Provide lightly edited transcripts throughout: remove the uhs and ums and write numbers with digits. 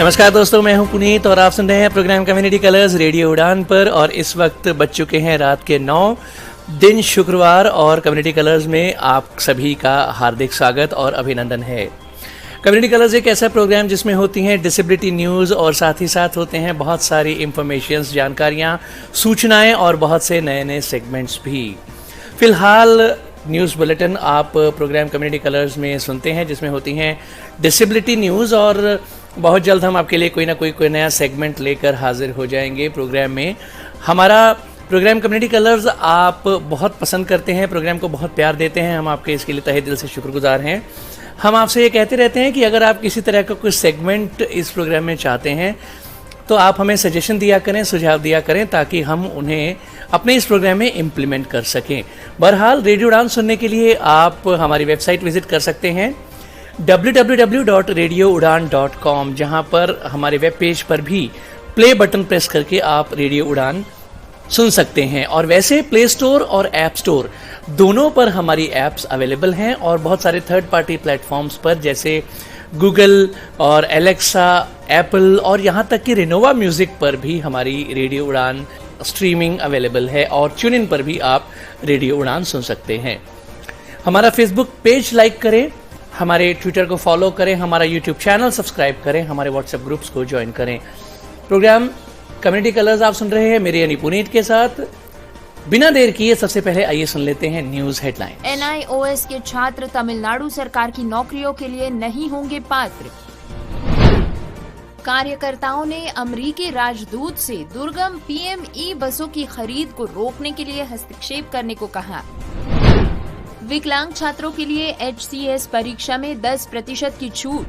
नमस्कार दोस्तों, मैं हूं पुनीत और आप सुन रहे हैं प्रोग्राम कम्युनिटी कलर्स रेडियो उड़ान पर। और इस वक्त बज चुके हैं रात के 9, दिन शुक्रवार, और कम्युनिटी कलर्स में आप सभी का हार्दिक स्वागत और अभिनंदन है। कम्युनिटी कलर्स एक ऐसा प्रोग्राम जिसमें होती हैं डिसेबिलिटी न्यूज़ और साथ ही साथ होते हैं बहुत सारी इंफॉर्मेशंस, जानकारियाँ, सूचनाएँ और बहुत से नए नए सेगमेंट्स भी। फ़िलहाल न्यूज़ बुलेटिन आप प्रोग्राम कम्युनिटी कलर्स में सुनते हैं जिसमें होती हैं डिसेबिलिटी न्यूज़, और बहुत जल्द हम आपके लिए कोई ना कोई नया सेगमेंट लेकर हाजिर हो जाएंगे प्रोग्राम में। हमारा प्रोग्राम कम्युनिटी कलर्स आप बहुत पसंद करते हैं, प्रोग्राम को बहुत प्यार देते हैं, हम आपके इसके लिए तहे दिल से शुक्रगुजार हैं। हम आपसे ये कहते रहते हैं कि अगर आप किसी तरह का कोई सेगमेंट इस प्रोग्राम में चाहते हैं तो आप हमें सजेशन दिया करें, सुझाव दिया करें, ताकि हम उन्हें अपने इस प्रोग्राम में इम्प्लीमेंट कर सकें। बहरहाल रेडियो उड़ान सुनने के लिए आप हमारी वेबसाइट विजिट कर सकते हैं www.radioudan.com, जहां पर हमारे वेब पेज पर भी प्ले बटन प्रेस करके आप रेडियो उड़ान सुन सकते हैं। और वैसे प्ले स्टोर और ऐप स्टोर दोनों पर हमारी ऐप्स अवेलेबल हैं, और बहुत सारे थर्ड पार्टी प्लेटफॉर्म्स पर जैसे गूगल और एलेक्सा, एप्पल और यहाँ तक कि रिनोवा म्यूजिक पर भी हमारी रेडियो उड़ान स्ट्रीमिंग अवेलेबल है, और ट्यून इन पर भी आप रेडियो उड़ान सुन सकते हैं। हमारा फेसबुक पेज लाइक करें, हमारे ट्विटर को फॉलो करें, हमारा यूट्यूब चैनल सब्सक्राइब करें, हमारे व्हाट्सएप ग्रुप्स को ज्वाइन करें। प्रोग्राम कम्युनिटी कलर्स आप सुन रहे हैं मेरे यानी पुनीत के साथ। बिना देर किए सबसे पहले आइए सुन लेते हैं न्यूज हेडलाइन। NIOS के छात्र तमिलनाडु सरकार की नौकरियों के लिए नहीं होंगे पात्र। कार्यकर्ताओं ने अमेरिकी राजदूत से दुर्गम PME बसों की खरीद को रोकने के लिए हस्तक्षेप करने को कहा। विकलांग छात्रों के लिए HCS परीक्षा में 10% की छूट।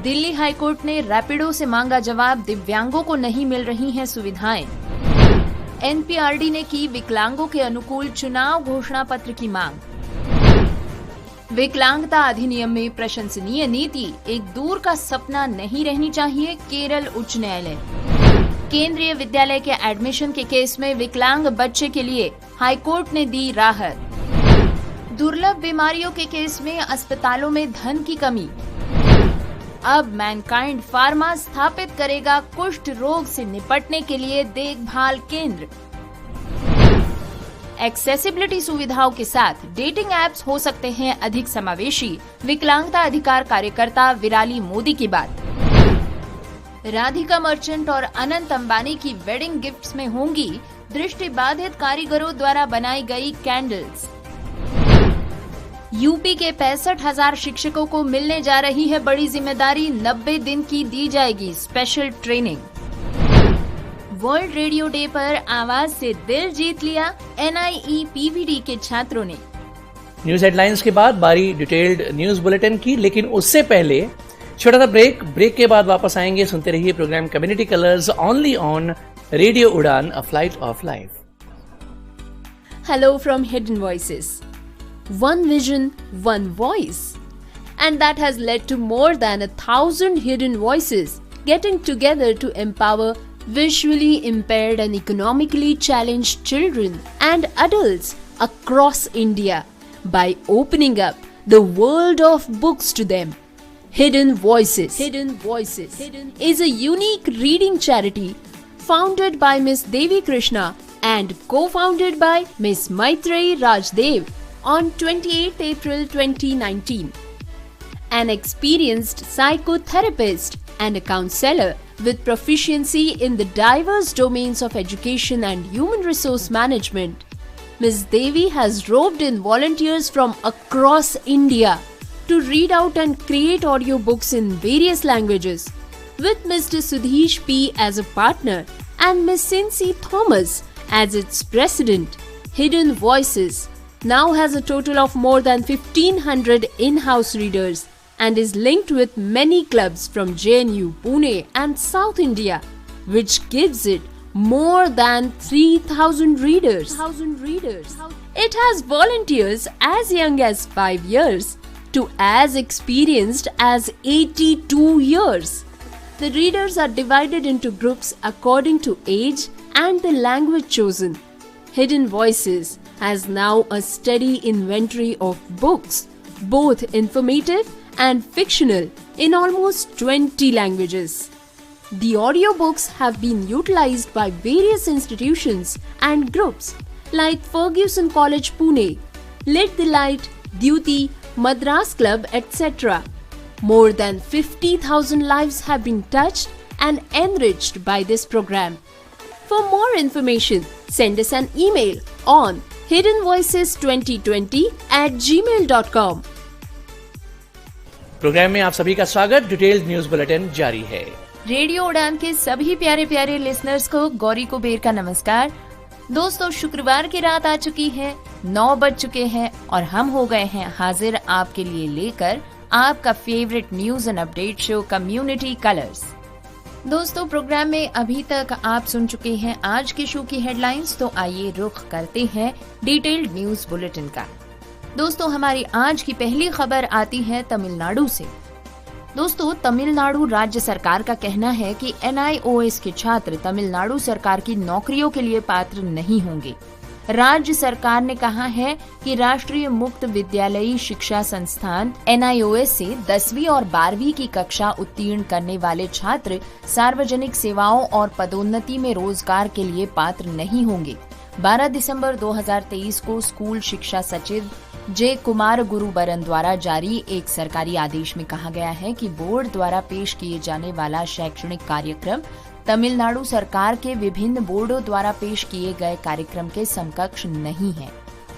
दिल्ली हाईकोर्ट ने रैपिडो से मांगा जवाब, दिव्यांगों को नहीं मिल रही हैं सुविधाएं। NPRD ने की विकलांगों के अनुकूल चुनाव घोषणा पत्र की मांग। विकलांगता अधिनियम में प्रशंसनीय नीति एक दूर का सपना नहीं रहनी चाहिए, केरल उच्च न्यायालय। केंद्रीय विद्यालय के एडमिशन के केस में विकलांग बच्चे के लिए हाईकोर्ट ने दी राहत। दुर्लभ बीमारियों के केस में अस्पतालों में धन की कमी। अब मैनकाइंड फार्मा स्थापित करेगा कुष्ठ रोग से निपटने के लिए देखभाल केंद्र। एक्सेसिबिलिटी सुविधाओं के साथ डेटिंग एप्स हो सकते हैं अधिक समावेशी, विकलांगता अधिकार कार्यकर्ता विराली मोदी की बात। राधिका मर्चेंट और अनंत अंबानी की वेडिंग गिफ्ट्स में होंगी दृष्टिबाधित कारीगरों द्वारा बनाई गई कैंडल्स। यूपी के 65,000 शिक्षकों को मिलने जा रही है बड़ी जिम्मेदारी, 90 दिन की दी जाएगी special training. World radio day पर आवाज से दिल जीत लिया NIEPVD के छात्रों ने। न्यूज हेडलाइंस के बाद बारी डिटेल्ड न्यूज बुलेटिन की, लेकिन उससे पहले छोटा सा ब्रेक के बाद वापस आएंगे। सुनते रहिए program community colours only on radio Udaan, a flight of life. Hello from hidden voices. One vision, one voice. And that has led to more than 1,000 hidden voices getting together to empower visually impaired and economically challenged children and adults across India by opening up the world of books to them. Hidden Voices. Hidden Voices is a unique reading charity founded by Miss Devi Krishna and co-founded by Miss Maitreyi Rajdev on 28th April 2019. An experienced psychotherapist and a counselor with proficiency in the diverse domains of education and human resource management, Ms. Devi has roped in volunteers from across India to read out and create audiobooks in various languages, with Mr. Sudhish P. as a partner and Ms. Cincy Thomas as its president. Hidden Voices now has a total of more than 1,500 in-house readers and is linked with many clubs from JNU, Pune and South India, which gives it more than 3,000 readers. It has volunteers as young as 5 years to as experienced as 82 years. The readers are divided into groups according to age and the language chosen. Hidden Voices has now a steady inventory of books, both informative and fictional in almost 20 languages. The audiobooks have been utilized by various institutions and groups like Fergusson College Pune, Lit the Light, Duty, Madras Club, etc. More than 50,000 lives have been touched and enriched by this program. For more information, send us an email on hiddenvoices2020@gmail.com. Program में आप सभी का स्वागत। Detailed news bulletin जारी है। Radio उड़ान के सभी प्यारे प्यारे लिसनर्स को गौरी कुबेर का नमस्कार। दोस्तों, शुक्रवार की रात आ चुकी है, 9 बज चुके हैं और हम हो गए हैं हाजिर आपके लिए लेकर आपका favourite news and update show community colours. दोस्तों, प्रोग्राम में अभी तक आप सुन चुके हैं आज के शो की हेडलाइंस, तो आइए रुख करते हैं डिटेल्ड न्यूज बुलेटिन का। दोस्तों, हमारी आज की पहली खबर आती है तमिलनाडु से। दोस्तों, तमिलनाडु राज्य सरकार का कहना है कि NIOS के छात्र तमिलनाडु सरकार की नौकरियों के लिए पात्र नहीं होंगे। राज्य सरकार ने कहा है कि राष्ट्रीय मुक्त विद्यालयी शिक्षा संस्थान NIOS से 10वीं और 12वीं की कक्षा उत्तीर्ण करने वाले छात्र सार्वजनिक सेवाओं और पदोन्नति में रोजगार के लिए पात्र नहीं होंगे। 12 दिसंबर 2023 को स्कूल शिक्षा सचिव J. कुमार गुरुबरन द्वारा जारी एक सरकारी आदेश में कहा गया है कि बोर्ड द्वारा पेश किए जाने वाला शैक्षणिक कार्यक्रम तमिलनाडु सरकार के विभिन्न बोर्डों द्वारा पेश किए गए कार्यक्रम के समकक्ष नहीं है।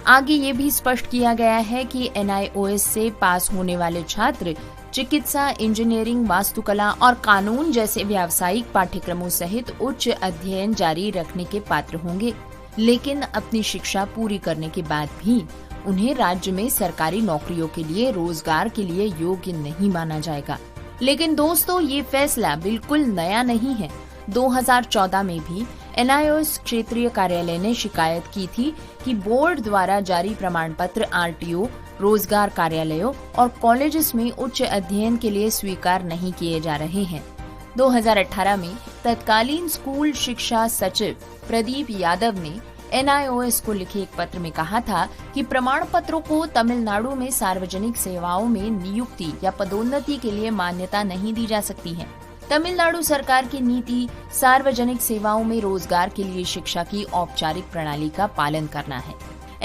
आगे ये भी स्पष्ट किया गया है कि NIOS से पास होने वाले छात्र चिकित्सा, इंजीनियरिंग, वास्तुकला और कानून जैसे व्यावसायिक पाठ्यक्रमों सहित उच्च अध्ययन जारी रखने के पात्र होंगे, लेकिन अपनी शिक्षा पूरी करने के बाद भी उन्हें राज्य में सरकारी नौकरियों के लिए रोजगार के लिए योग्य नहीं माना जाएगा। लेकिन दोस्तों, ये फैसला बिल्कुल नया नहीं है। 2014 में भी NIOS क्षेत्रीय कार्यालय ने शिकायत की थी कि बोर्ड द्वारा जारी प्रमाण पत्र RTO, रोजगार कार्यालयों और कॉलेजेस में उच्च अध्ययन के लिए स्वीकार नहीं किए जा रहे हैं। 2018 में तत्कालीन स्कूल शिक्षा सचिव प्रदीप यादव ने NIOS को लिखे एक पत्र में कहा था कि प्रमाण पत्रों को तमिलनाडु में सार्वजनिक सेवाओं में नियुक्ति या पदोन्नति के लिए मान्यता नहीं दी जा सकती है। तमिलनाडु सरकार की नीति सार्वजनिक सेवाओं में रोजगार के लिए शिक्षा की औपचारिक प्रणाली का पालन करना है।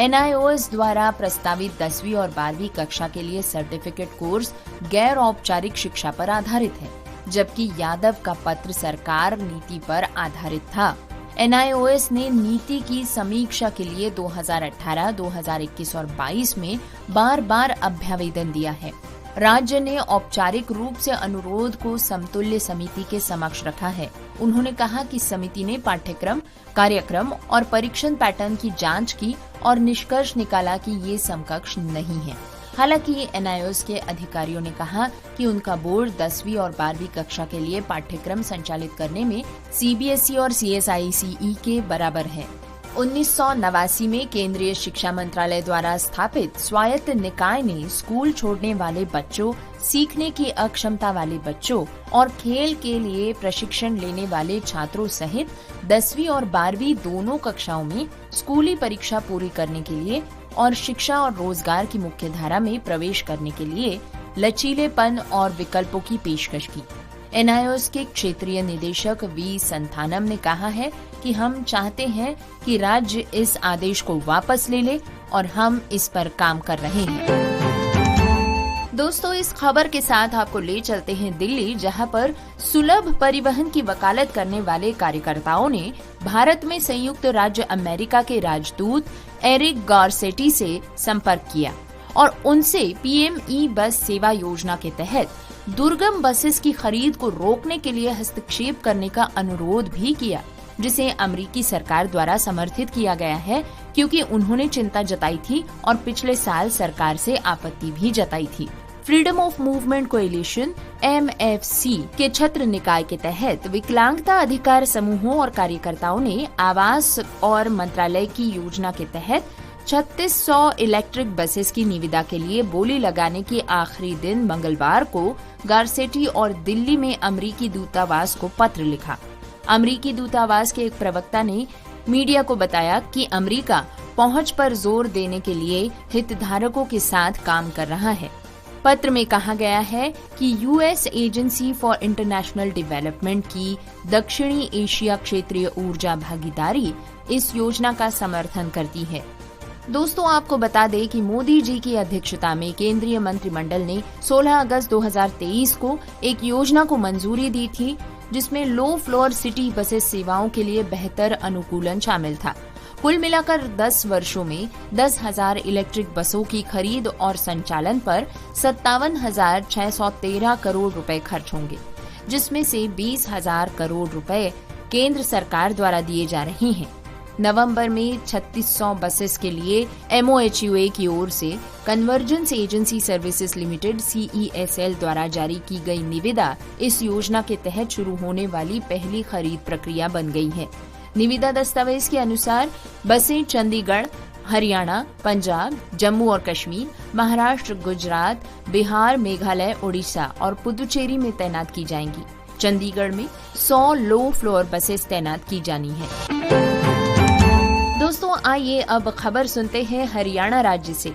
NIOS द्वारा प्रस्तावित 10वीं और 12वीं कक्षा के लिए सर्टिफिकेट कोर्स गैर औपचारिक शिक्षा पर आधारित है, जबकि यादव का पत्र सरकार नीति पर आधारित था। NIOS ने नीति की समीक्षा के लिए 2018, 2021 और 22 में बार-बार अभ्यावेदन दिया है। राज्य ने औपचारिक रूप से अनुरोध को समतुल्य समिति के समक्ष रखा है। उन्होंने कहा कि समिति ने पाठ्यक्रम, कार्यक्रम और परीक्षण पैटर्न की जांच की और निष्कर्ष निकाला कि ये समकक्ष नहीं है। हालांकि NIOS के अधिकारियों ने कहा कि उनका बोर्ड 10वीं और 12वीं कक्षा के लिए पाठ्यक्रम संचालित करने में CBSE और CSICE के बराबर है। 1989 में केंद्रीय शिक्षा मंत्रालय द्वारा स्थापित स्वायत्त निकाय ने स्कूल छोड़ने वाले बच्चों, सीखने की अक्षमता वाले बच्चों और खेल के लिए प्रशिक्षण लेने वाले छात्रों सहित 10वीं और 12वीं दोनों कक्षाओं में स्कूली परीक्षा पूरी करने के लिए और शिक्षा और रोजगार की मुख्य धारा में प्रवेश करने के लिए लचीलेपन और विकल्पों की पेशकश की। NIOS के क्षेत्रीय निदेशक V. संथानम ने कहा है कि हम चाहते हैं कि राज्य इस आदेश को वापस ले ले और हम इस पर काम कर रहे हैं। दोस्तों, इस खबर के साथ आपको ले चलते हैं दिल्ली, जहां पर सुलभ परिवहन की वकालत करने वाले कार्यकर्ताओं ने भारत में संयुक्त राज्य अमेरिका के राजदूत एरिक गारसेटी से संपर्क किया और उनसे PME बस सेवा योजना के तहत दुर्गम बसेस की खरीद को रोकने के लिए हस्तक्षेप करने का अनुरोध भी किया, जिसे अमेरिकी सरकार द्वारा समर्थित किया गया है क्योंकि उन्होंने चिंता जताई थी और पिछले साल सरकार से आपत्ति भी जताई थी। Freedom of movement coalition MFC के छत्र निकाय के तहत विकलांगता अधिकार समूहों और कार्यकर्ताओं ने आवास और मंत्रालय की योजना के तहत 3600 इलेक्ट्रिक बसेस की निविदा के लिए बोली लगाने के आखिरी दिन मंगलवार को गारसेटी और दिल्ली में अमेरिकी दूतावास को पत्र लिखा। अमेरिकी दूतावास के एक प्रवक्ता ने मीडिया को बताया कि अमेरिका पहुंच पर जोर देने के लिए हितधारकों के साथ काम कर रहा है। पत्र में कहा गया है कि US agency for international development की दक्षिणी एशिया क्षेत्रीय ऊर्जा भागीदारी इस योजना का समर्थन करती है। दोस्तों, आपको बता दें कि मोदी जी की अध्यक्षता में केंद्रीय मंत्रिमंडल ने 16 अगस्त 2023 को एक योजना को मंजूरी दी थी, जिसमें लो फ्लोर सिटी बसेस सेवाओं के लिए बेहतर अनुकूलन शामिल था। कुल मिलाकर 10 वर्षों में 10,000 इलेक्ट्रिक बसों की खरीद और संचालन पर 57,613 करोड़ रुपए खर्च होंगे, जिसमें से 20,000 करोड़ रुपए केंद्र सरकार द्वारा दिए जा रहे हैं। नवंबर में 3600 बसेस के लिए MOHUA की ओर से convergence agency services limited CESL द्वारा जारी की गई निविदा इस योजना के तहत शुरू होने वाली पहली खरीद प्रक्रिया बन गई है। निविदा दस्तावेज के अनुसार बसें चंडीगढ़, हरियाणा, पंजाब, जम्मू और कश्मीर, महाराष्ट्र, गुजरात, बिहार, मेघालय, ओडिशा और पुदुचेरी में तैनात की जाएंगी। चंडीगढ़ में 100 लो फ्लोर बसेस तैनात की जानी है। दोस्तों, आइए अब खबर सुनते हैं हरियाणा राज्य से।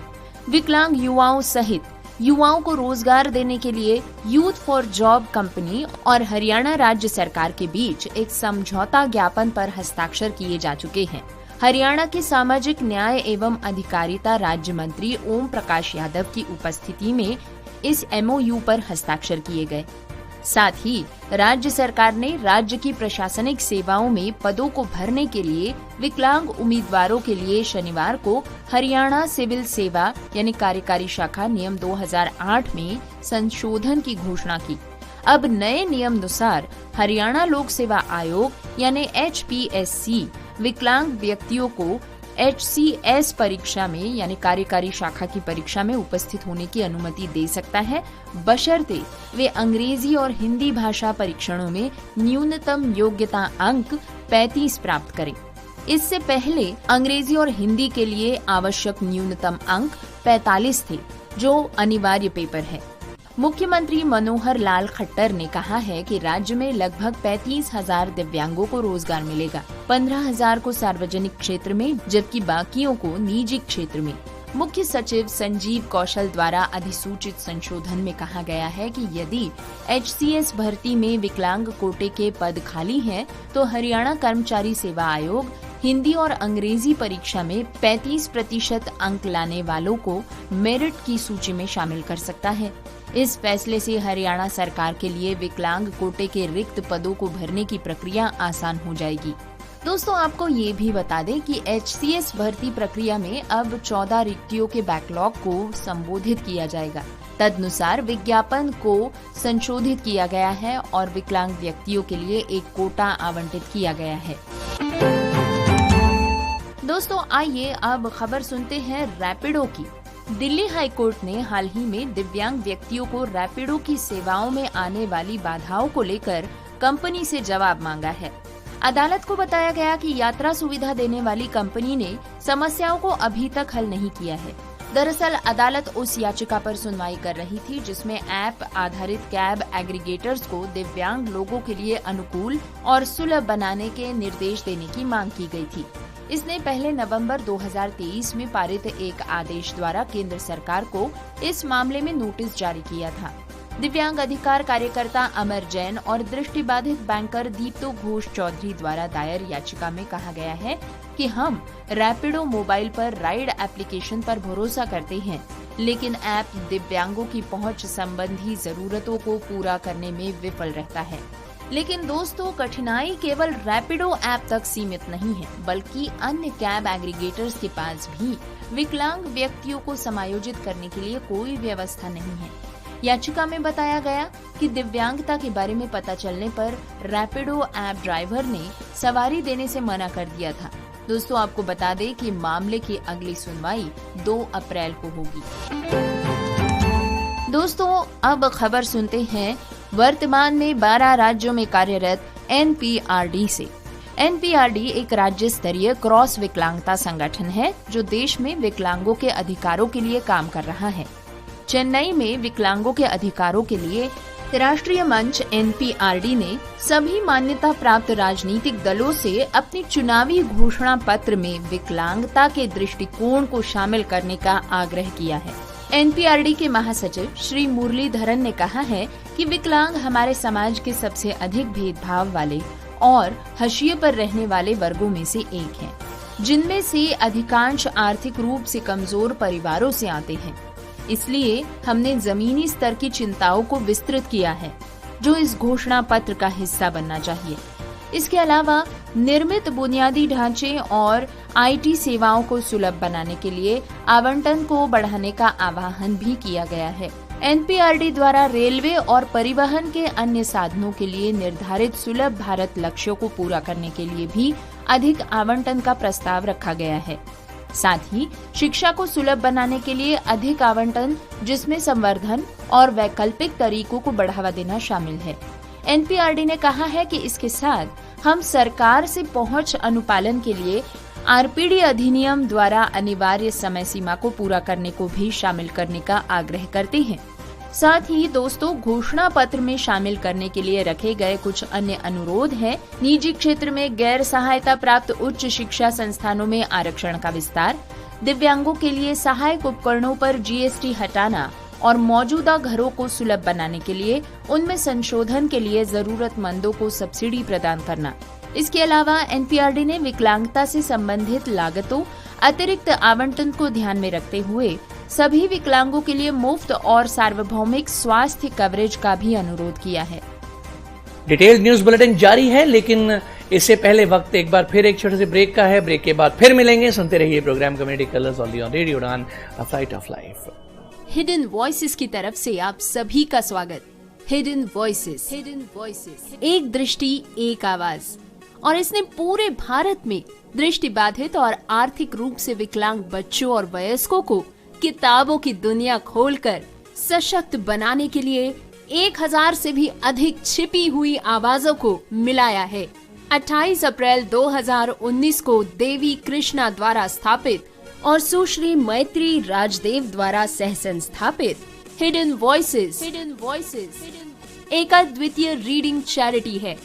विकलांग युवाओं सहित युवाओं को रोजगार देने के लिए यूथ फॉर जॉब कंपनी और हरियाणा राज्य सरकार के बीच एक समझौता ज्ञापन पर हस्ताक्षर किए जा चुके हैं। हरियाणा के सामाजिक न्याय एवं अधिकारिता राज्य मंत्री ओम प्रकाश यादव की उपस्थिति में इस MOU पर हस्ताक्षर किए गए। साथ ही राज्य सरकार ने राज्य की प्रशासनिक सेवाओं में पदों को भरने के लिए विकलांग उम्मीदवारों के लिए शनिवार को हरियाणा सिविल सेवा यानी कार्यकारी शाखा नियम 2008 में संशोधन की घोषणा की। अब नए नियम अनुसार हरियाणा लोक सेवा आयोग यानी HPSC विकलांग व्यक्तियों को HCS परीक्षा में यानी कार्यकारी शाखा की परीक्षा में उपस्थित होने की अनुमति दे सकता है, बशर्ते वे अंग्रेजी और हिंदी भाषा परीक्षणों में न्यूनतम योग्यता अंक 35 प्राप्त करें। इससे पहले अंग्रेजी और हिंदी के लिए आवश्यक न्यूनतम अंक 45 थे, जो अनिवार्य पेपर है। मुख्यमंत्री मनोहर लाल खट्टर ने कहा है कि राज्य में लगभग 35,000 दिव्यांगों को रोजगार मिलेगा, 15,000 को सार्वजनिक क्षेत्र में जबकि बाकियों को निजी क्षेत्र में। मुख्य सचिव संजीव कौशल द्वारा अधिसूचित संशोधन में कहा गया है कि यदि HCS भर्ती में विकलांग कोटे के पद खाली हैं, तो हरियाणा कर्मचारी सेवा आयोग हिंदी और अंग्रेजी परीक्षा में 35% अंक लाने वालों को मेरिट की सूची में शामिल कर सकता है। इस फैसले से हरियाणा सरकार के लिए विकलांग कोटे के रिक्त पदों को भरने की प्रक्रिया आसान हो जाएगी। दोस्तों, आपको ये भी बता दें कि HCS भर्ती प्रक्रिया में अब 14 रिक्तियों के बैकलॉग को संबोधित किया जाएगा। तदनुसार विज्ञापन को संशोधित किया गया है और विकलांग व्यक्तियों के लिए एक कोटा आवंटित किया गया है। दोस्तों, आइए अब खबर सुनते हैं रैपिडो की। दिल्ली हाई कोर्ट ने हाल ही में दिव्यांग व्यक्तियों को रैपिडो की सेवाओं में आने वाली बाधाओं को लेकर कंपनी से जवाब मांगा है। अदालत को बताया गया कि यात्रा सुविधा देने वाली कंपनी ने समस्याओं को अभी तक हल नहीं किया है। दरअसल अदालत उस याचिका पर सुनवाई कर रही थी जिसमें ऐप आधारित कैब एग्रीगेटर्स को दिव्यांग लोगों के लिए अनुकूल और सुलभ बनाने के निर्देश देने की मांग की गई थी। इसने पहले नवंबर 2023 में पारित एक आदेश द्वारा केंद्र सरकार को इस मामले में नोटिस जारी किया था। दिव्यांग अधिकार कार्यकर्ता अमर जैन और दृष्टिबाधित बैंकर दीप्तो घोष चौधरी द्वारा दायर याचिका में कहा गया है कि हम रैपिडो मोबाइल पर राइड एप्लीकेशन पर भरोसा करते हैं, लेकिन ऐप दिव्यांगों की पहुंच संबंधी जरूरतों को पूरा करने में विफल रहता है। लेकिन दोस्तों, कठिनाई केवल रैपिडो ऐप तक सीमित नहीं है, बल्कि अन्य कैब एग्रीगेटर्स के पास भी विकलांग व्यक्तियों को समायोजित करने के लिए कोई व्यवस्था नहीं है। याचिका में बताया गया कि दिव्यांगता के बारे में पता चलने पर रैपिडो ऐप ड्राइवर ने सवारी देने से मना कर दिया था। दोस्तों, आपको बता दें कि मामले की अगली सुनवाई 2 अप्रैल को होगी। दोस्तों, अब खबर सुनते हैं वर्तमान में 12 राज्यों में कार्यरत NPRD से। NPRD एक राज्य स्तरीय क्रॉस विकलांगता संगठन है जो देश में विकलांगों के अधिकारों के लिए काम कर रहा है। चेन्नई में विकलांगों के अधिकारों के लिए राष्ट्रीय मंच NPRD ने सभी मान्यता प्राप्त राजनीतिक दलों से अपनी चुनावी घोषणा पत्र में विकलांगता के दृष्टिकोण को शामिल करने का आग्रह किया है। एनपीआरडी के महासचिव श्री मुरलीधरन ने कहा है कि विकलांग हमारे समाज के सबसे अधिक भेदभाव वाले और हाशिए पर रहने वाले वर्गों में से एक हैं, जिनमें से अधिकांश आर्थिक रूप से कमजोर परिवारों से आते हैं। इसलिए हमने जमीनी स्तर की चिंताओं को विस्तृत किया है, जो इस घोषणा पत्र का हिस्सा बनना चाहिए। इसके अलावा निर्मित बुनियादी ढांचे और आईटी सेवाओं को सुलभ बनाने के लिए आवंटन को बढ़ाने का आह्वान भी किया गया है। एनपीआरडी द्वारा रेलवे और परिवहन के अन्य साधनों के लिए निर्धारित सुलभ भारत लक्ष्यों को पूरा करने के लिए भी अधिक आवंटन का प्रस्ताव रखा गया है। साथ ही शिक्षा को सुलभ बनाने के लिए अधिक आवंटन, जिसमें संवर्धन और वैकल्पिक तरीकों को बढ़ावा देना शामिल है। एनपीआरडी ने कहा है कि इसके साथ हम सरकार से पहुंच अनुपालन के लिए आरपीडी अधिनियम द्वारा अनिवार्य समय सीमा को पूरा करने को भी शामिल करने का आग्रह करते हैं। साथ ही दोस्तों, घोषणा पत्र में शामिल करने के लिए रखे गए कुछ अन्य अनुरोध हैं। निजी क्षेत्र में गैर सहायता प्राप्त उच्च शिक्षा संस्थानों में आरक्षण का विस्तार, दिव्यांगों के लिए सहायक उपकरणों पर जीएसटी हटाना और मौजूदा घरों को सुलभ बनाने के लिए उनमें संशोधन के लिए जरूरतमंदों को सब्सिडी प्रदान करना। इसके अलावा एनपीआरडी ने विकलांगता से संबंधित लागतों, अतिरिक्त आवंटन को ध्यान में रखते हुए सभी विकलांगों के लिए मुफ्त और सार्वभौमिक स्वास्थ्य कवरेज का भी अनुरोध किया है। डिटेल्ड न्यूज बुलेटिन जारी है, लेकिन इससे पहले वक्त एक बार फिर एक छोटे से ब्रेक का है। ब्रेक के बाद फिर मिलेंगे। सुनते रहिए program community colours on radio Udaan, a flight of life. Hidden voices की तरफ से आप सभी का स्वागत। हिडन वॉइसेस, एक दृष्टि एक आवाज, और इसने पूरे भारत में दृष्टिबाधित और आर्थिक रूप से विकलांग बच्चों और वयस्कों को किताबों की दुनिया खोलकर सशक्त बनाने के लिए 1000 से भी अधिक छिपी हुई आवाजों को मिलाया है। 28 अप्रैल 2019 को देवी कृष्णा द्वारा स्थापित और सुश्री मैत्री राजदेव द्वारा सह संस्थापित हिडन वॉइसेस एक अद्वितीय रीडिंग चैरिटी है।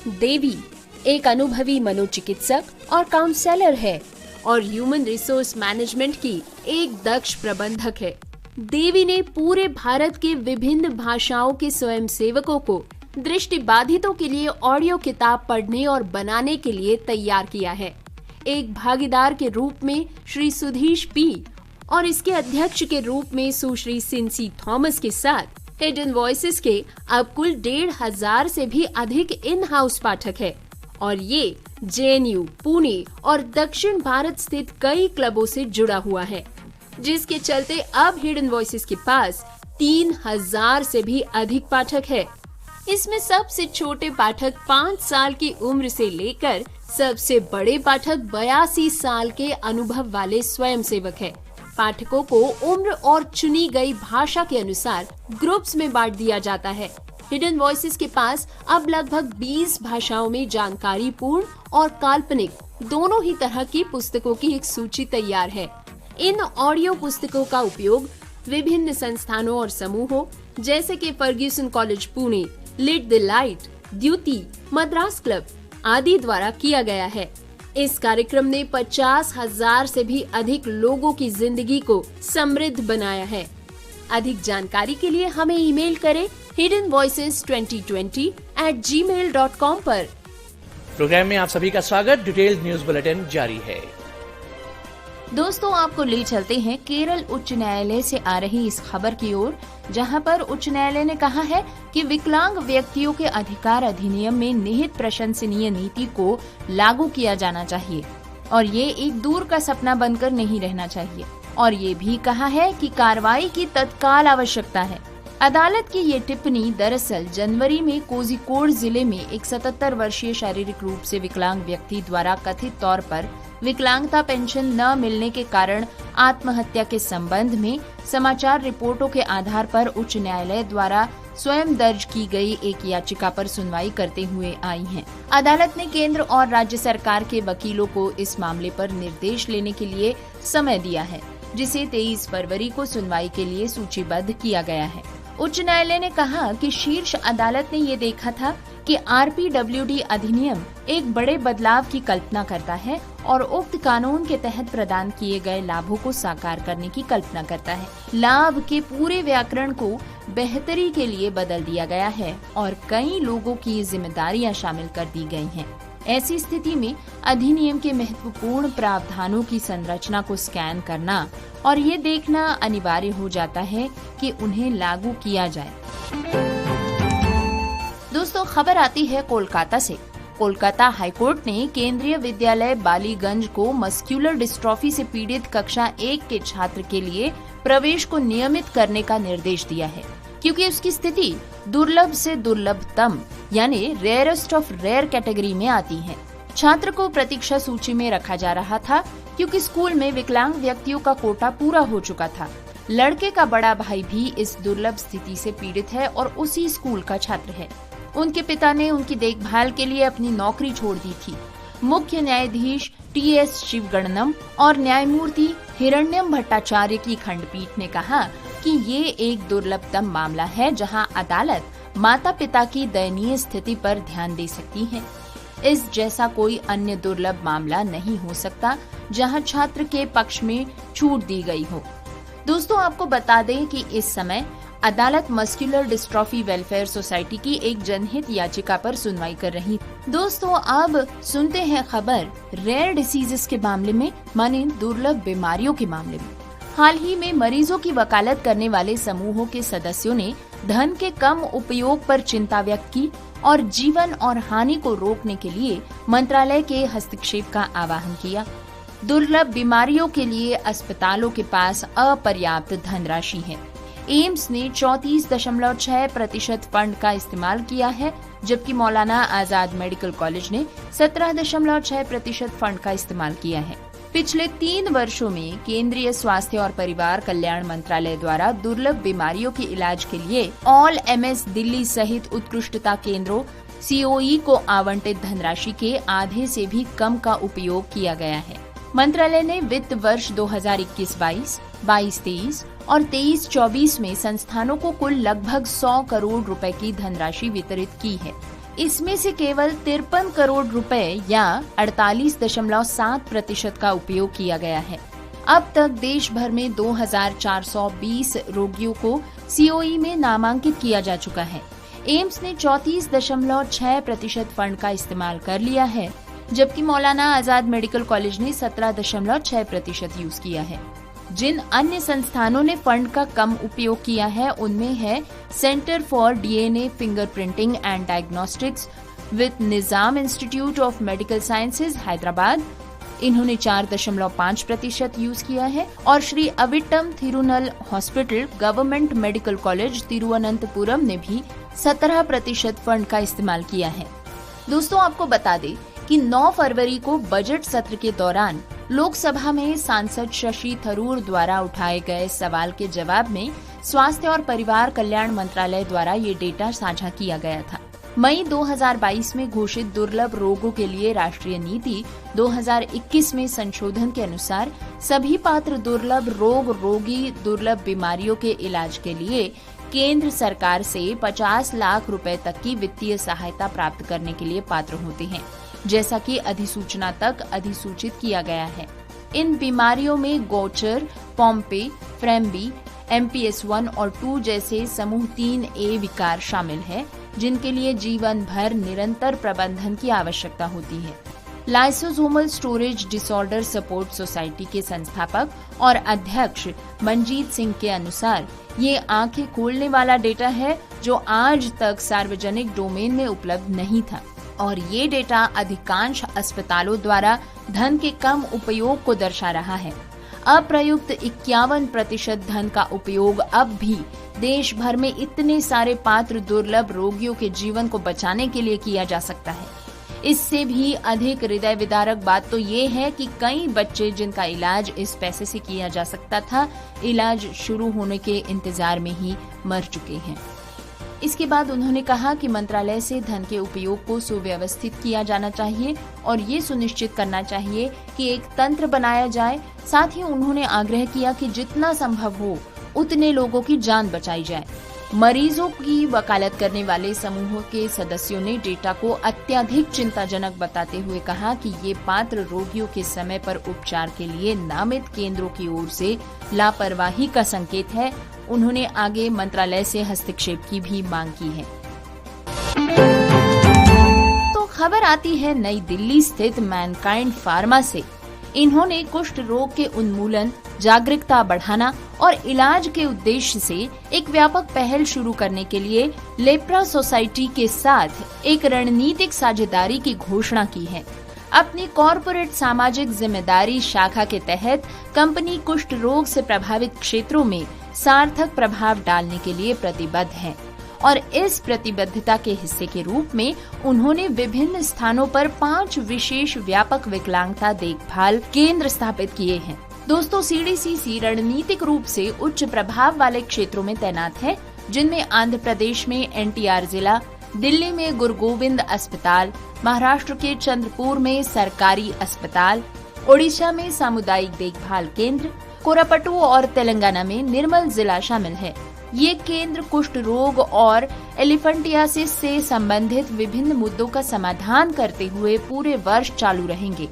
देवी एक अनुभवी मनोचिकित्सक और काउंसलर है और ह्यूमन रिसोर्स मैनेजमेंट की एक दक्ष प्रबंधक है। देवी ने पूरे भारत के विभिन्न भाषाओं के स्वयंसेवकों को दृष्टिबाधितों के लिए ऑडियो किताब पढ़ने और बनाने के लिए तैयार किया है। एक भागीदार के रूप में श्री सुधीश पी और इसके अध्यक्ष के रूप में सुश्री सिंसी थॉमस के साथ हिडन वॉइसेस के अब कुल 1500 से भी अधिक इन हाउस पाठक है और ये जेएनयू, पुणे और दक्षिण भारत स्थित कई क्लबों से जुड़ा हुआ है, जिसके चलते अब हिडन वॉइसेस के पास 3000 से भी अधिक पाठक है। इसमें सबसे छोटे पाठक 5 साल की उम्र से लेकर सबसे बड़े पाठक 82 साल के अनुभव वाले स्वयंसेवक है। पाठकों को उम्र और चुनी गई भाषा के अनुसार ग्रुप्स में बांट दिया जाता है। हिडन वॉइसेस के पास अब लगभग 20 भाषाओं में जानकारी पूर्ण और काल्पनिक दोनों ही तरह की पुस्तकों की एक सूची तैयार है। इन ऑडियो पुस्तकों का उपयोग विभिन्न संस्थानों और समूहों जैसे कि Ferguson college Pune, lit the light, Dyuti, Madras club आदि द्वारा किया गया है। इस कार्यक्रम ने 50,000 से भी अधिक लोगों की जिंदगी को समृद्ध बनाया है। अधिक जानकारी के लिए हमें ईमेल करें hiddenvoices2020@gmail.com पर। प्रोग्राम में आप सभी का स्वागत। डिटेल्ड न्यूज बुलेटिन जारी है। दोस्तों, आपको ले चलते हैं केरल उच्च न्यायालय से आ रही इस खबर की ओर, जहां पर उच्च न्यायालय ने कहा है कि विकलांग व्यक्तियों के अधिकार अधिनियम में निहित प्रशंसनीय नीति को लागू किया जाना चाहिए और ये एक दूर का सपना बनकर नहीं रहना चाहिए। और ये भी कहा है कि कार्रवाई की तत्काल आवश्यकता है। अदालत की ये टिप्पणी दरअसल जनवरी में कोझिकोड जिले में एक 77 वर्षीय शारीरिक रूप से विकलांग व्यक्ति द्वारा कथित तौर पर विकलांगता पेंशन न मिलने के कारण आत्महत्या के संबंध में समाचार रिपोर्टों के आधार पर उच्च न्यायालय द्वारा स्वयं दर्ज की गई एक याचिका पर सुनवाई करते हुए आई है। अदालत ने केंद्र और राज्य सरकार के वकीलों को इस मामले पर निर्देश लेने के लिए समय दिया है, जिसे 23 फरवरी को सुनवाई के लिए सूचीबद्ध किया गया है। उच्च न्यायालय ने कहा कि शीर्ष अदालत ने ये देखा था कि RPWD अधिनियम एक बड़े बदलाव की कल्पना करता है और उक्त कानून के तहत प्रदान किए गए लाभों को साकार करने की कल्पना करता है। लाभ के पूरे व्याकरण को बेहतरी के लिए बदल दिया गया है और कई लोगों की जिम्मेदारियां शामिल कर दी गई हैं। ऐसी स्थिति में अधिनियम के महत्वपूर्ण प्रावधानों की संरचना को स्कैन करना और ये देखना अनिवार्य हो जाता है कि उन्हें लागू किया जाए। दोस्तों, खबर आती है कोलकाता से। कोलकाता हाईकोर्ट ने केंद्रीय विद्यालय बालीगंज को मस्कुलर डिस्ट्रॉफी से पीड़ित कक्षा 1 के छात्र के लिए प्रवेश को नियमित करने का निर्देश दिया है, क्योंकि उसकी स्थिति दुर्लभ से दुर्लभतम यानी रेयरेस्ट ऑफ रेयर कैटेगरी में आती है। छात्र को प्रतीक्षा सूची में रखा जा रहा था क्योंकि स्कूल में विकलांग व्यक्तियों का कोटा पूरा हो चुका था। लड़के का बड़ा भाई भी इस दुर्लभ स्थिति से पीड़ित है और उसी स्कूल का छात्र है। उनके पिता ने उनकी देखभाल के लिए अपनी नौकरी छोड़ दी थी। मुख्य न्यायाधीश TS शिवगणनम और न्यायमूर्ति हिरण्यम भट्टाचार्य की खंडपीठ ने कहा कि ये एक दुर्लभतम मामला है जहां अदालत माता पिता की दयनीय स्थिति पर ध्यान दे सकती है। इस जैसा कोई अन्य दुर्लभ मामला नहीं हो सकता जहां छात्र के पक्ष में छूट दी गई हो। दोस्तों, आपको बता दें कि इस समय अदालत मस्कुलर डिस्ट्रॉफी वेलफेयर सोसाइटी की एक जनहित याचिका पर सुनवाई कर रही। दोस्तों, अब सुनते हैं खबर रेयर डिसीजेस के मामले में, माने दुर्लभ बीमारियों के मामले में। हाल ही में मरीजों की वकालत करने वाले समूहों के सदस्यों ने धन के कम उपयोग पर चिंता व्यक्त की और जीवन और हानि को रोकने के लिए मंत्रालय के हस्तक्षेप का आह्वान किया। दुर्लभ बीमारियों के लिए अस्पतालों के पास अपर्याप्त धनराशि है। एम्स ने 34.6% फंड का इस्तेमाल किया है, जबकि मौलाना आजाद मेडिकल कॉलेज ने 17.6% फंड का इस्तेमाल किया है। पिछले 3 वर्षों में केंद्रीय स्वास्थ्य और परिवार कल्याण मंत्रालय द्वारा दुर्लभ बीमारियों के इलाज के लिए ऑल MS दिल्ली सहित उत्कृष्टता केंद्रों COE को आवंटित धनराशि के आधे से भी कम का उपयोग किया गया है। मंत्रालय ने वित्त वर्ष 2021-22, 22-23 और 23-24 में संस्थानों को कुल लगभग 100 करोड़ रुपए की धनराशि वितरित की है। इसमें से केवल 53 करोड़ रुपए या 48.7% का उपयोग किया गया है। अब तक देश भर में 2420 रोगियों को COE में नामांकित किया जा चुका है। एम्स ने 34.6% फंड का इस्तेमाल कर लिया है, जबकि मौलाना आजाद मेडिकल कॉलेज ने 17.6% यूज किया है। जिन अन्य संस्थानों ने फंड का कम उपयोग किया है उनमें है centre for DNA fingerprinting and diagnostics with Nizam institute of medical sciences Hyderabad, इन्होंने 4.5% यूज किया है, और Shri Avittam Thirunal hospital government medical college Thiruvananthapuram ने भी 17% फंड का इस्तेमाल किया है। दोस्तों, आपको बता दें कि 9 फरवरी को बजट सत्र के दौरान लोकसभा में सांसद शशि थरूर द्वारा उठाए गए सवाल के जवाब में स्वास्थ्य और परिवार कल्याण मंत्रालय द्वारा ये डेटा साझा किया गया था। मई 2022 में घोषित दुर्लभ रोगों के लिए राष्ट्रीय नीति 2021 में संशोधन के अनुसार सभी पात्र दुर्लभ रोग रोगी दुर्लभ बीमारियों के इलाज के लिए केंद्र सरकार से 50 लाख रुपए तक की वित्तीय सहायता प्राप्त करने के लिए पात्र होते हैं, जैसा कि अधिसूचना तक अधिसूचित किया गया है। इन बीमारियों में गोचर, पॉम्पे, फ्रेम्बी, MPS 1 और 2 जैसे समूह 3A विकार शामिल है, जिनके लिए जीवन भर निरंतर प्रबंधन की आवश्यकता होती है। Lysosomal storage disorder support society के संस्थापक और अध्यक्ष मंजीत सिंह के अनुसार ये आंखें खोलने वाला डेटा है जो आज तक सार्वजनिक डोमेन में उपलब्ध नहीं था, और ये डेटा अधिकांश अस्पतालों द्वारा धन के कम उपयोग को दर्शा रहा है। अप्रयुक्त 51% धन का उपयोग अब भी देश भर में इतने सारे पात्र दुर्लभ रोगियों के जीवन को बचाने के लिए किया जा सकता है। इससे भी अधिक हृदय विदारक बात तो ये है कि कई बच्चे जिनका इलाज इस पैसे से किया जा सकता था, इलाज शुरू होने के इंतजार में ही मर चुके हैं। इसके बाद उन्होंने कहा कि मंत्रालय से धन के उपयोग को सुव्यवस्थित किया जाना चाहिए और ये सुनिश्चित करना चाहिए कि एक तंत्र बनाया जाए। साथ ही उन्होंने आग्रह किया कि जितना संभव हो उतने लोगों की जान बचाई जाए। मरीजों की वकालत करने वाले समूहों के सदस्यों ने डेटा को अत्यधिक चिंताजनक बताते हुए कहा कि ये पात्र रोगियों के समय पर उपचार के लिए नामित केंद्रों की ओर से लापरवाही का संकेत है। उन्होंने आगे मंत्रालय से हस्तक्षेप की भी मांग की है। तो खबर आती है नई दिल्ली स्थित मैनकाइंड फार्मा से। इन्होंने कुष्ठ रोग के उन्मूलन, जागरूकता बढ़ाना और इलाज के उद्देश्य से एक व्यापक पहल शुरू करने के लिए लेप्रा सोसाइटी के साथ एक रणनीतिक साझेदारी की घोषणा की है। अपनी कॉरपोरेट सामाजिक जिम्मेदारी शाखा के तहत कंपनी कुष्ठ रोग से प्रभावित क्षेत्रों में सार्थक प्रभाव डालने के लिए प्रतिबद्ध है और इस प्रतिबद्धता के हिस्से के रूप में उन्होंने विभिन्न स्थानों पर 5 विशेष व्यापक विकलांगता देखभाल केंद्र स्थापित किए हैं। दोस्तों, CDCC रणनीतिक रूप से उच्च प्रभाव वाले क्षेत्रों में तैनात है, जिनमें आंध्र प्रदेश में NTR जिला, दिल्ली में गुरु गोविंद अस्पताल, महाराष्ट्र के चंद्रपुर में सरकारी अस्पताल, ओडिशा में सामुदायिक देखभाल केंद्र, कोरापट्टू और तेलंगाना में निर्मल जिला शामिल है। ये केंद्र कुष्ठ रोग और एलिफेंटियासिस से संबंधित विभिन्न मुद्दों का समाधान करते हुए पूरे वर्ष चालू रहेंगे।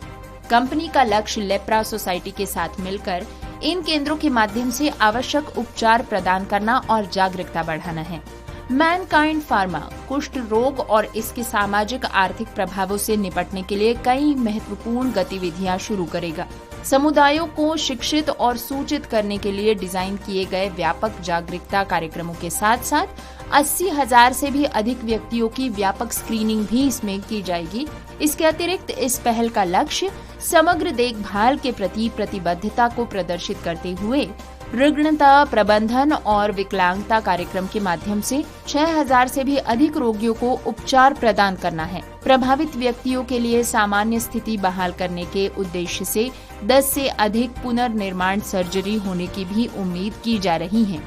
कंपनी का लक्ष्य लेप्रा सोसाइटी के साथ मिलकर इन केंद्रों के माध्यम से आवश्यक उपचार प्रदान करना और जागरूकता बढ़ाना है। मैनकाइंड फार्मा कुष्ठ रोग और इसके सामाजिक आर्थिक प्रभावों से निपटने के लिए कई महत्वपूर्ण गतिविधियां शुरू करेगा। समुदायों को शिक्षित और सूचित करने के लिए डिजाइन किए गए व्यापक जागरूकता कार्यक्रमों के साथ साथ 80,000 से भी अधिक व्यक्तियों की व्यापक स्क्रीनिंग भी इसमें की जाएगी। इसके अतिरिक्त इस पहल का लक्ष्य समग्र देखभाल के प्रति प्रतिबद्धता को प्रदर्शित करते हुए रुग्णता प्रबंधन और विकलांगता कार्यक्रम के माध्यम से 6,000 से भी अधिक रोगियों को उपचार प्रदान करना है। प्रभावित व्यक्तियों के लिए सामान्य स्थिति बहाल करने के उद्देश्य से 10 से अधिक पुनर्निर्माण सर्जरी होने की भी उम्मीद की जा रही है।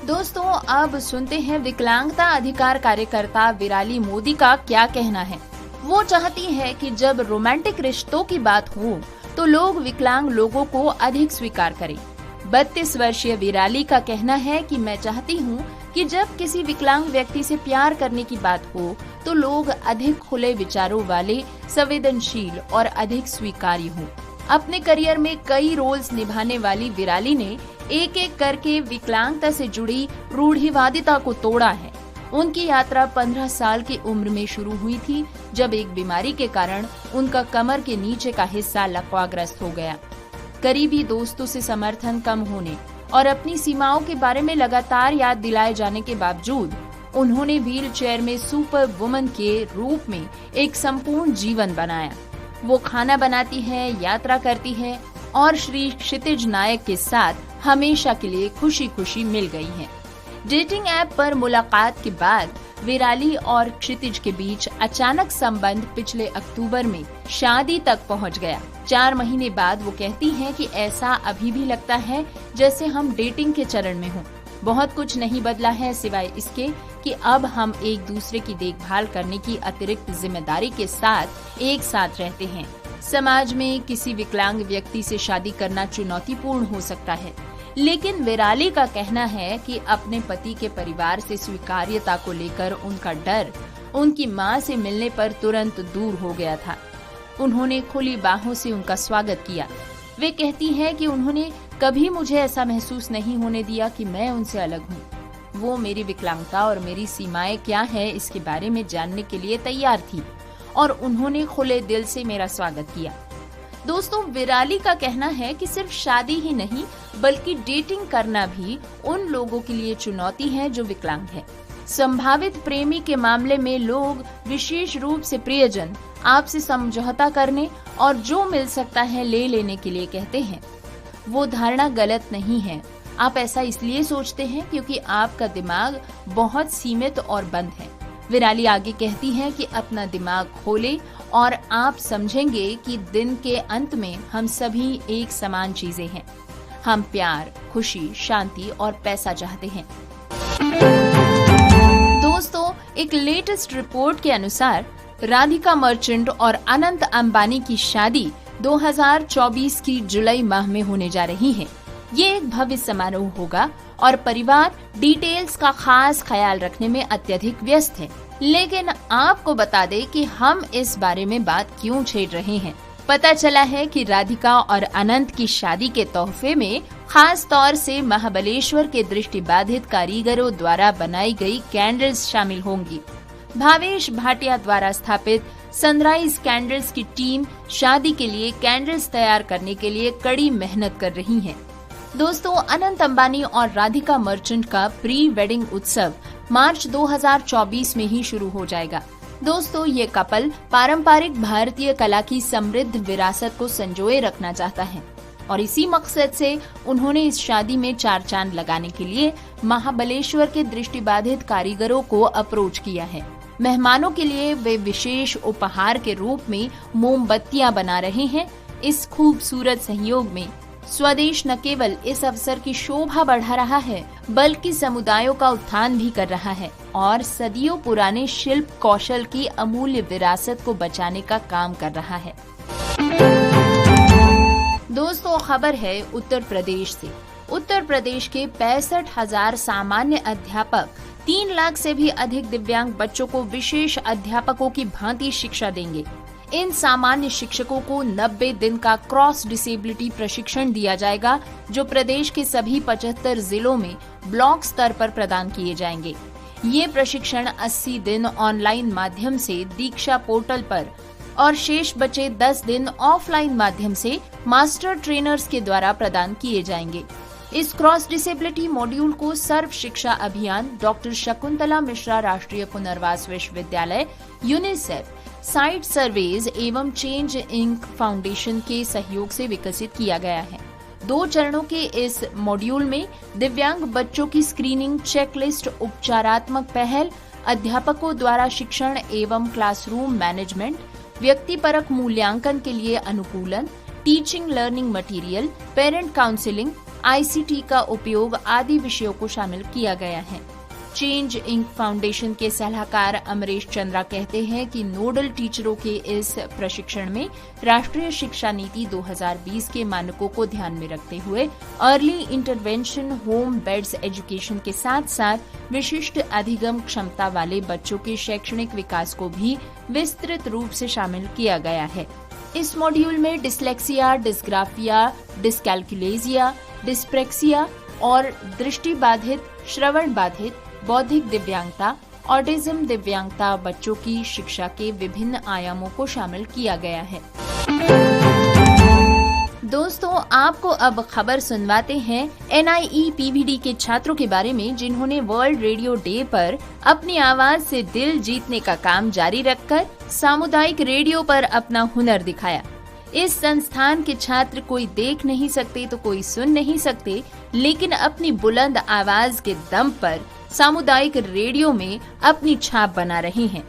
दोस्तों, अब सुनते हैं विकलांगता अधिकार कार्यकर्ता विराली मोदी का क्या कहना है। वो चाहती है कि जब रोमांटिक रिश्तों की बात हो तो लोग विकलांग लोगों को अधिक स्वीकार करें। 32 वर्षीय विराली का कहना है कि मैं चाहती हूँ कि जब किसी विकलांग व्यक्ति से प्यार करने की बात हो तो लोग अधिक खुले विचारों वाले, संवेदनशील और अधिक स्वीकार्य हों। अपने करियर में कई रोल्स निभाने वाली विराली ने एक एक करके विकलांगता से जुड़ी रूढ़िवादिता को तोड़ा है। उनकी यात्रा 15 साल की उम्र में शुरू हुई थी, जब एक बीमारी के कारण उनका कमर के नीचे का हिस्सा लकवाग्रस्त हो गया। करीबी दोस्तों से समर्थन कम होने और अपनी सीमाओं के बारे में लगातार याद दिलाए जाने के बावजूद उन्होंने व्हील चेयर में सुपर वुमन के रूप में एक संपूर्ण जीवन बनाया। वो खाना बनाती है, यात्रा करती है और श्री क्षितिज नायक के साथ हमेशा के लिए खुशी खुशी मिल गई हैं। डेटिंग ऐप पर मुलाकात के बाद विराली और क्षितिज के बीच अचानक संबंध पिछले अक्टूबर में शादी तक पहुंच गया। 4 महीने बाद वो कहती हैं कि ऐसा अभी भी लगता है जैसे हम डेटिंग के चरण में हों। बहुत कुछ नहीं बदला है सिवाय इसके कि अब हम एक दूसरे की देखभाल करने की अतिरिक्त जिम्मेदारी के साथ एक साथ रहते हैं। समाज में किसी विकलांग व्यक्ति से शादी करना चुनौतीपूर्ण हो सकता है, लेकिन विराली का कहना है कि अपने पति के परिवार से स्वीकार्यता को लेकर उनका डर उनकी मां से मिलने पर तुरंत दूर हो गया था। उन्होंने खुली बाहों से उनका स्वागत किया। वे कहती हैं कि उन्होंने कभी मुझे ऐसा महसूस नहीं होने दिया कि मैं उनसे अलग हूँ। वो मेरी विकलांगता और मेरी सीमाएं क्या है इसके बारे में जानने के लिए तैयार थी और उन्होंने खुले दिल से मेरा स्वागत किया। दोस्तों, विराली का कहना है कि सिर्फ शादी ही नहीं बल्कि डेटिंग करना भी उन लोगों के लिए चुनौती है जो विकलांग है। संभावित प्रेमी के मामले में लोग विशेष रूप से प्रियजन आपसे समझौता करने और जो मिल सकता है ले लेने के लिए कहते हैं। वो धारणा गलत नहीं है। आप ऐसा इसलिए सोचते हैं क्योंकि आपका दिमाग बहुत सीमित और बंद है। विराली आगे कहती हैं कि अपना दिमाग खोलें और आप समझेंगे कि दिन के अंत में हम सभी एक समान चीजें हैं। हम प्यार, खुशी, शांति और पैसा चाहते हैं। दोस्तों, एक लेटेस्ट रिपोर्ट के अनुसार राधिका मर्चेंट और अनंत अंबानी की शादी 2024 की जुलाई माह में होने जा रही है। ये एक भव्य समारोह होगा और परिवार डिटेल्स का खास ख्याल रखने में अत्यधिक व्यस्त है। लेकिन आपको बता दें कि हम इस बारे में बात क्यों छेड़ रहे हैं। पता चला है कि राधिका और अनंत की शादी के तोहफे में खास तौर से महाबलेश्वर के दृष्टिबाधित कारीगरों द्वारा बनाई गई कैंडल्स शामिल होंगी। भावेश भाटिया द्वारा स्थापित सनराइज कैंडल्स की टीम शादी के लिए कैंडल्स तैयार करने के लिए कड़ी मेहनत कर रही है। दोस्तों, अनंत अंबानी और राधिका मर्चेंट का प्री वेडिंग उत्सव मार्च 2024 में ही शुरू हो जाएगा। दोस्तों, ये कपल पारंपरिक भारतीय कला की समृद्ध विरासत को संजोए रखना चाहता है और इसी मकसद से उन्होंने इस शादी में 4 चांद लगाने के लिए महाबलेश्वर के दृष्टिबाधित कारीगरों को अप्रोच किया है। मेहमानों के लिए वे विशेष उपहार के रूप में मोमबत्तियां बना रहे हैं। इस खूबसूरत सहयोग में स्वदेश न केवल इस अवसर की शोभा बढ़ा रहा है, बल्कि समुदायों का उत्थान भी कर रहा है और सदियों पुराने शिल्प कौशल की अमूल्य विरासत को बचाने का काम कर रहा है। दोस्तों, खबर है उत्तर प्रदेश से। उत्तर प्रदेश के 65,000 सामान्य अध्यापक 3 लाख से भी अधिक दिव्यांग बच्चों को विशेष अध्यापकों की भांति शिक्षा देंगे। इन सामान्य शिक्षकों को 90 दिन का क्रॉस डिसेबिलिटी प्रशिक्षण दिया जाएगा, जो प्रदेश के सभी 75 जिलों में ब्लॉक स्तर पर प्रदान किए जाएंगे। ये प्रशिक्षण 80 दिन ऑनलाइन माध्यम से दीक्षा पोर्टल पर और शेष बचे 10 दिन ऑफलाइन माध्यम से मास्टर ट्रेनर्स के द्वारा प्रदान किए जाएंगे। इस क्रॉस डिसेबिलिटी मॉड्यूल को सर्व शिक्षा अभियान, डॉक्टर शकुंतला मिश्रा राष्ट्रीय पुनर्वास विश्वविद्यालय, यूनिसेफ, साइट सर्वेज एवं चेंज इंक फाउंडेशन के सहयोग से विकसित किया गया है। 2 चरणों के इस मॉड्यूल में दिव्यांग बच्चों की स्क्रीनिंग, चेकलिस्ट, उपचारात्मक पहल, अध्यापकों द्वारा शिक्षण एवं क्लासरूम मैनेजमेंट, व्यक्तिपरक मूल्यांकन के लिए अनुकूलन, teaching learning material, parent counselling, ICT का उपयोग आदि विषयों को शामिल किया गया है। चेंज इंक फाउंडेशन के सलाहकार अमरीश चंद्रा कहते हैं कि नोडल टीचरों के इस प्रशिक्षण में राष्ट्रीय शिक्षा नीति 2020 के मानकों को ध्यान में रखते हुए early intervention, home beds education के साथ साथ विशिष्ट अधिगम क्षमता वाले बच्चों के शैक्षणिक विकास को भी विस्तृत रूप से शामिल किया गया है। इस मॉड्यूल में डिस्लेक्सिया, डिस्ग्राफिया, डिस्कैल्कुलेजिया, डिस्प्रेक्सिया और दृष्टि बाधित, श्रवण बाधित, बौद्धिक दिव्यांगता, ऑटिज्म दिव्यांगता बच्चों की शिक्षा के विभिन्न आयामों को शामिल किया गया है। दोस्तों, आपको अब खबर सुनवाते हैं NIEPVD के छात्रों के बारे में, जिन्होंने वर्ल्ड रेडियो डे पर अपनी आवाज से दिल जीतने का काम जारी रखकर सामुदायिक रेडियो पर अपना हुनर दिखाया। इस संस्थान के छात्र कोई देख नहीं सकते तो कोई सुन नहीं सकते, लेकिन अपनी बुलंद आवाज के दम पर सामुदायिक रेडियो में अपनी छाप बना रहे हैं।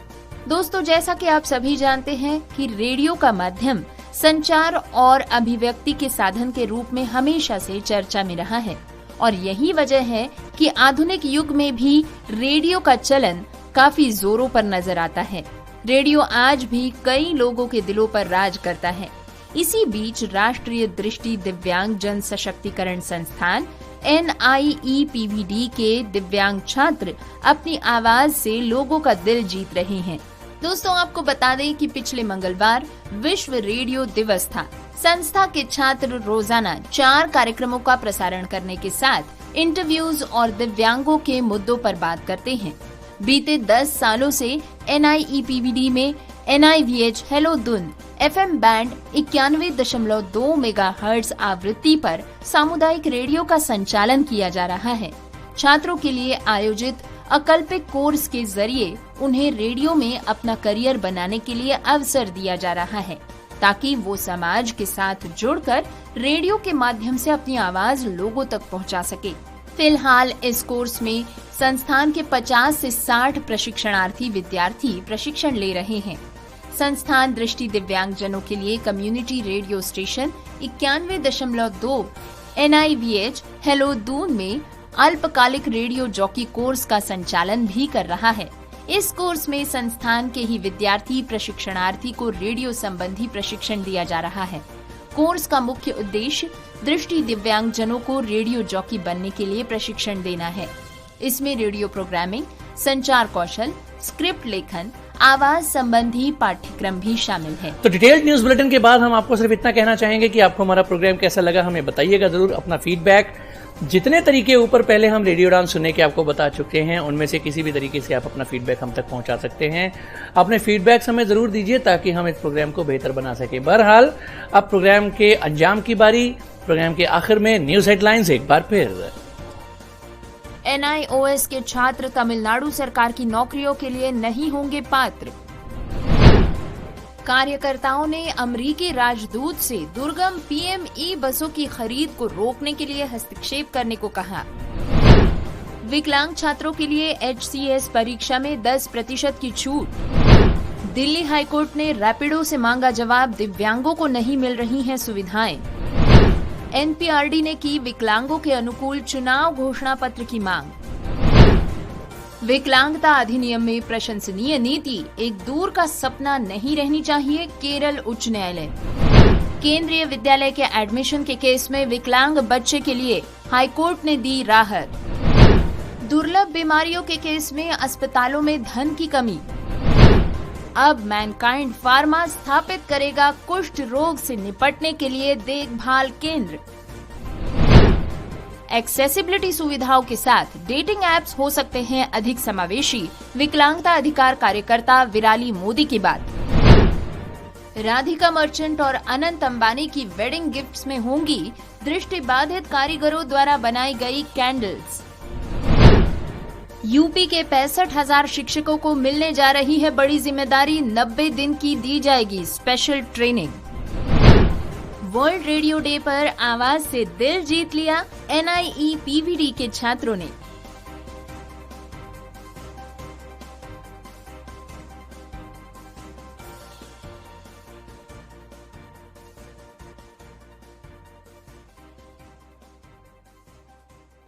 दोस्तों, जैसा कि आप सभी जानते हैं कि रेडियो का माध्यम संचार और अभिव्यक्ति के साधन के रूप में हमेशा से चर्चा में रहा है और यही वजह है कि आधुनिक युग में भी रेडियो का चलन काफी जोरों पर नजर आता है। रेडियो आज भी कई लोगों के दिलों पर राज करता है। इसी बीच राष्ट्रीय दृष्टि दिव्यांग जन सशक्तिकरण संस्थान NIEPVD के दिव्यांग छात्र अपनी आवाज से लोगों का दिल जीत रहे हैं। दोस्तों, आपको बता दें कि पिछले मंगलवार विश्व रेडियो दिवस था। संस्था के छात्र रोजाना 4 कार्यक्रमों का प्रसारण करने के साथ इंटरव्यूज और दिव्यांगों के मुद्दों पर बात करते हैं। बीते 10 सालों से NIEPVD में NIVH हेलो दुन FM बैंड 91.2 मेगाहर्ट्ज आवृत्ति पर सामुदायिक रेडियो का संचालन किया जा रहा है। छात्रों के लिए आयोजित अकल्पित कोर्स के जरिए उन्हें रेडियो में अपना करियर बनाने के लिए अवसर दिया जा रहा है, ताकि वो समाज के साथ जुड़कर रेडियो के माध्यम से अपनी आवाज लोगों तक पहुंचा सके। फिलहाल इस कोर्स में संस्थान के 50 से 60 प्रशिक्षणार्थी विद्यार्थी प्रशिक्षण ले रहे हैं। संस्थान दृष्टि दिव्यांग जनों के लिए community radio station 91.2 NIVH hello Doon में अल्पकालिक रेडियो जॉकी कोर्स का संचालन भी कर रहा है। इस कोर्स में संस्थान के ही विद्यार्थी प्रशिक्षणार्थी को रेडियो संबंधी प्रशिक्षण दिया जा रहा है। कोर्स का मुख्य उद्देश्य दृष्टि दिव्यांगजनों को रेडियो जॉकी बनने के लिए प्रशिक्षण देना है। इसमें रेडियो प्रोग्रामिंग, संचार कौशल, स्क्रिप्ट लेखन, आवाज संबंधी पाठ्यक्रम भी शामिल है। तो डिटेल्ड न्यूज बुलेटिन के बाद हम आपको सिर्फ इतना कहना चाहेंगे कि आपको हमारा प्रोग्राम कैसा लगा हमें बताइएगा जरूर। अपना फीडबैक, जितने तरीके ऊपर पहले हम रेडियो उड़ान सुनने के आपको बता चुके हैं, उनमें से किसी भी तरीके से आप अपना फीडबैक हम तक पहुंचा सकते हैं। अपने फीडबैक हमें जरूर दीजिए ताकि हम इस प्रोग्राम को बेहतर बना सके। बहरहाल अब प्रोग्राम के अंजाम की बारी। प्रोग्राम के आखिर में न्यूज हेडलाइंस एक बार फिर। NIOS के छात्र तमिलनाडु सरकार की नौकरियों के लिए नहीं होंगे पात्र। कार्यकर्ताओं ने अमरीकी राजदूत से दुर्गम PME बसों की खरीद को रोकने के लिए हस्तक्षेप करने को कहा। विकलांग छात्रों के लिए HCS परीक्षा में 10% की छूट। दिल्ली हाईकोर्ट ने रैपिडो से मांगा जवाब, दिव्यांगों को नहीं मिल रही हैं सुविधाएं। NPRD ने की विकलांगों के अनुकूल चुनाव घोषणा पत्र की मांग। विकलांगता अधिनियम में प्रशंसनीय नीति एक दूर का सपना नहीं रहनी चाहिए, केरल उच्च न्यायालय। केंद्रीय विद्यालय के एडमिशन के केस में विकलांग बच्चे के लिए हाईकोर्ट ने दी राहत। दुर्लभ बीमारियों के केस में अस्पतालों में धन की कमी। अब मैनकाइंड फार्मा स्थापित करेगा कुष्ठ रोग से निपटने के लिए देखभाल केंद्र। एक्सेसिबिलिटी सुविधाओं के साथ डेटिंग एप्स हो सकते हैं अधिक समावेशी, विकलांगता अधिकार कार्यकर्ता विराली मोदी की बात। राधिका मर्चेंट और अनंत अंबानी की वेडिंग गिफ्ट्स में होंगी दृष्टिबाधित कारीगरों द्वारा बनाई गई कैंडल्स। यूपी के 65,000 शिक्षकों को मिलने जा रही है बड़ी जिम्मेदारी, 90 दिन की दी जाएगी special training. World radio day पर आवाज से दिल जीत लिया। NIEPVD के छात्रों ने